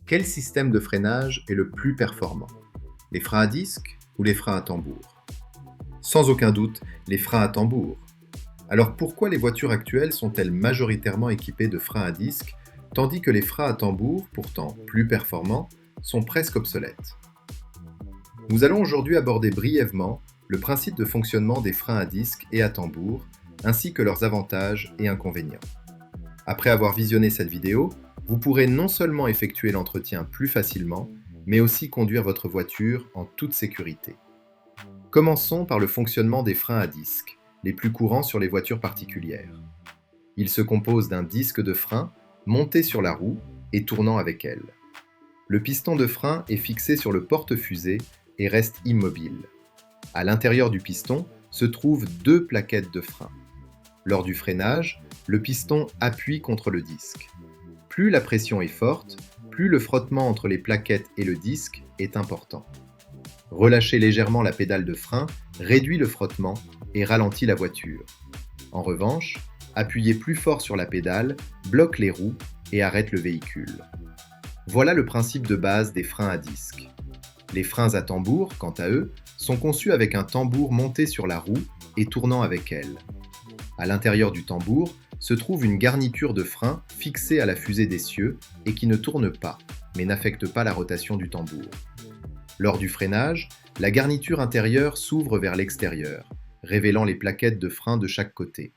Quel système de freinage est le plus performant? Les freins à disque ou les freins à tambour? Sans aucun doute, les freins à tambour. Alors pourquoi les voitures actuelles sont-elles majoritairement équipées de freins à disque, tandis que les freins à tambour, pourtant plus performants, sont presque obsolètes? Nous allons aujourd'hui aborder brièvement le principe de fonctionnement des freins à disque et à tambour, ainsi que leurs avantages et inconvénients. Après avoir visionné cette vidéo, vous pourrez non seulement effectuer l'entretien plus facilement, mais aussi conduire votre voiture en toute sécurité. Commençons par le fonctionnement des freins à disque, les plus courants sur les voitures particulières. Ils se composent d'un disque de frein monté sur la roue et tournant avec elle. Le piston de frein est fixé sur le porte-fusée et reste immobile. À l'intérieur du piston se trouvent deux plaquettes de frein. Lors du freinage, le piston appuie contre le disque. Plus la pression est forte, plus le frottement entre les plaquettes et le disque est important. Relâcher légèrement la pédale de frein réduit le frottement et ralentit la voiture. En revanche, appuyer plus fort sur la pédale bloque les roues et arrête le véhicule. Voilà le principe de base des freins à disque. Les freins à tambour, quant à eux, sont conçus avec un tambour monté sur la roue et tournant avec elle. À l'intérieur du tambour se trouve une garniture de frein fixée à la fusée d'essieu et qui ne tourne pas, mais n'affecte pas la rotation du tambour. Lors du freinage, la garniture intérieure s'ouvre vers l'extérieur, révélant les plaquettes de frein de chaque côté.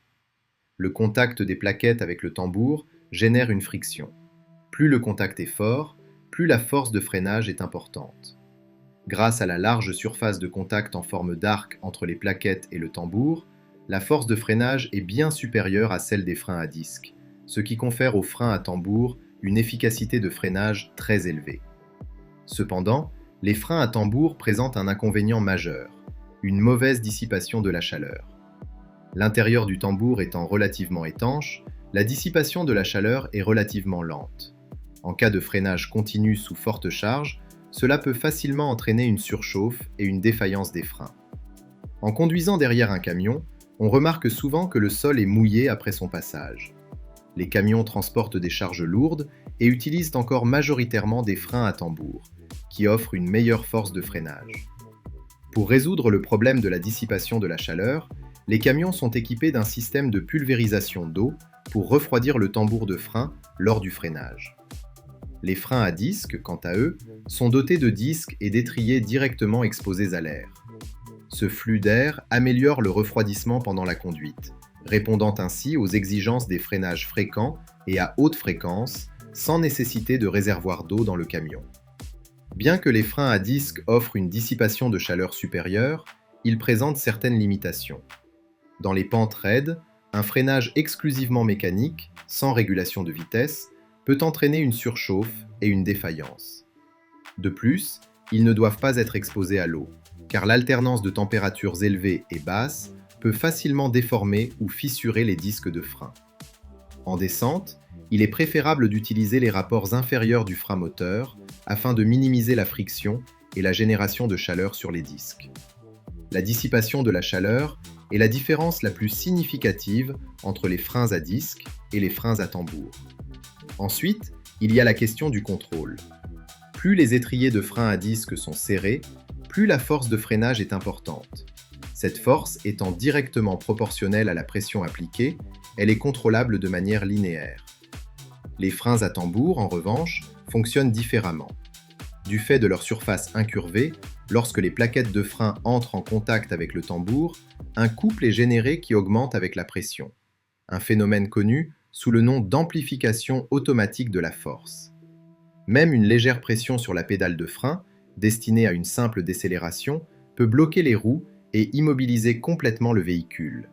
Le contact des plaquettes avec le tambour génère une friction. Plus le contact est fort, plus la force de freinage est importante. Grâce à la large surface de contact en forme d'arc entre les plaquettes et le tambour, la force de freinage est bien supérieure à celle des freins à disque, ce qui confère aux freins à tambour une efficacité de freinage très élevée. Cependant, les freins à tambour présentent un inconvénient majeur, une mauvaise dissipation de la chaleur. L'intérieur du tambour étant relativement étanche, la dissipation de la chaleur est relativement lente. En cas de freinage continu sous forte charge, cela peut facilement entraîner une surchauffe et une défaillance des freins. En conduisant derrière un camion, on remarque souvent que le sol est mouillé après son passage. Les camions transportent des charges lourdes et utilisent encore majoritairement des freins à tambour, qui offrent une meilleure force de freinage. Pour résoudre le problème de la dissipation de la chaleur, les camions sont équipés d'un système de pulvérisation d'eau pour refroidir le tambour de frein lors du freinage. Les freins à disque, quant à eux, sont dotés de disques et d'étriers directement exposés à l'air. Ce flux d'air améliore le refroidissement pendant la conduite, répondant ainsi aux exigences des freinages fréquents et à haute fréquence, sans nécessité de réservoir d'eau dans le camion. Bien que les freins à disque offrent une dissipation de chaleur supérieure, ils présentent certaines limitations. Dans les pentes raides, un freinage exclusivement mécanique, sans régulation de vitesse, peut entraîner une surchauffe et une défaillance. De plus, ils ne doivent pas être exposés à l'eau, car l'alternance de températures élevées et basses peut facilement déformer ou fissurer les disques de frein. En descente, il est préférable d'utiliser les rapports inférieurs du frein moteur afin de minimiser la friction et la génération de chaleur sur les disques. La dissipation de la chaleur est la différence la plus significative entre les freins à disque et les freins à tambour. Ensuite, il y a la question du contrôle. Plus les étriers de frein à disque sont serrés, plus la force de freinage est importante. Cette force étant directement proportionnelle à la pression appliquée, elle est contrôlable de manière linéaire. Les freins à tambour, en revanche, fonctionnent différemment. Du fait de leur surface incurvée, lorsque les plaquettes de frein entrent en contact avec le tambour, un couple est généré qui augmente avec la pression. Un phénomène connu sous le nom d'amplification automatique de la force. Même une légère pression sur la pédale de frein, destinée à une simple décélération, peut bloquer les roues et immobiliser complètement le véhicule.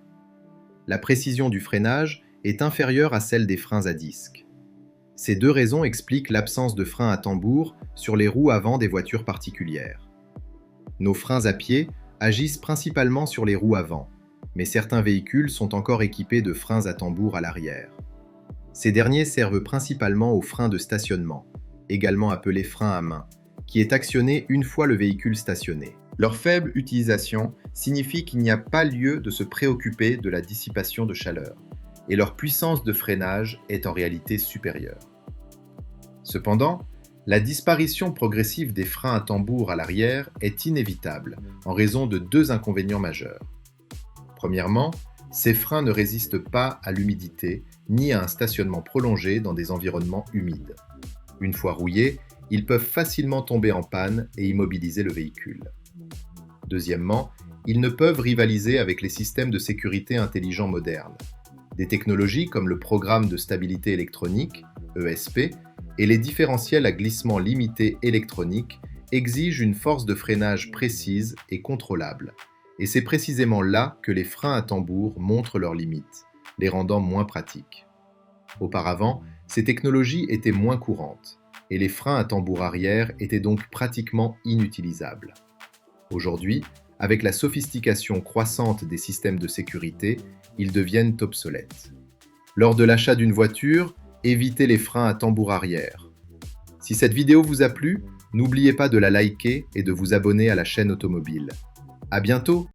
La précision du freinage est inférieure à celle des freins à disque. Ces deux raisons expliquent l'absence de freins à tambour sur les roues avant des voitures particulières. Nos freins à pied agissent principalement sur les roues avant, mais certains véhicules sont encore équipés de freins à tambour à l'arrière. Ces derniers servent principalement aux freins de stationnement, également appelés freins à main, qui est actionné une fois le véhicule stationné. Leur faible utilisation signifie qu'il n'y a pas lieu de se préoccuper de la dissipation de chaleur, et leur puissance de freinage est en réalité supérieure. Cependant, La disparition progressive des freins à tambour à l'arrière est inévitable en raison de deux inconvénients majeurs. Premièrement, ces freins ne résistent pas à l'humidité ni à un stationnement prolongé dans des environnements humides. Une fois rouillés, ils peuvent facilement tomber en panne et immobiliser le véhicule. Deuxièmement, ils ne peuvent rivaliser avec les systèmes de sécurité intelligents modernes. Des technologies comme le programme de stabilité électronique, ESP, et les différentiels à glissement limité électronique exigent une force de freinage précise et contrôlable. Et c'est précisément là que les freins à tambour montrent leurs limites, les rendant moins pratiques. Auparavant, ces technologies étaient moins courantes, et les freins à tambour arrière étaient donc pratiquement inutilisables. Aujourd'hui, avec la sophistication croissante des systèmes de sécurité, ils deviennent obsolètes. Lors de l'achat d'une voiture, évitez les freins à tambour arrière. Si cette vidéo vous a plu, n'oubliez pas de la liker et de vous abonner à la chaîne automobile. À bientôt!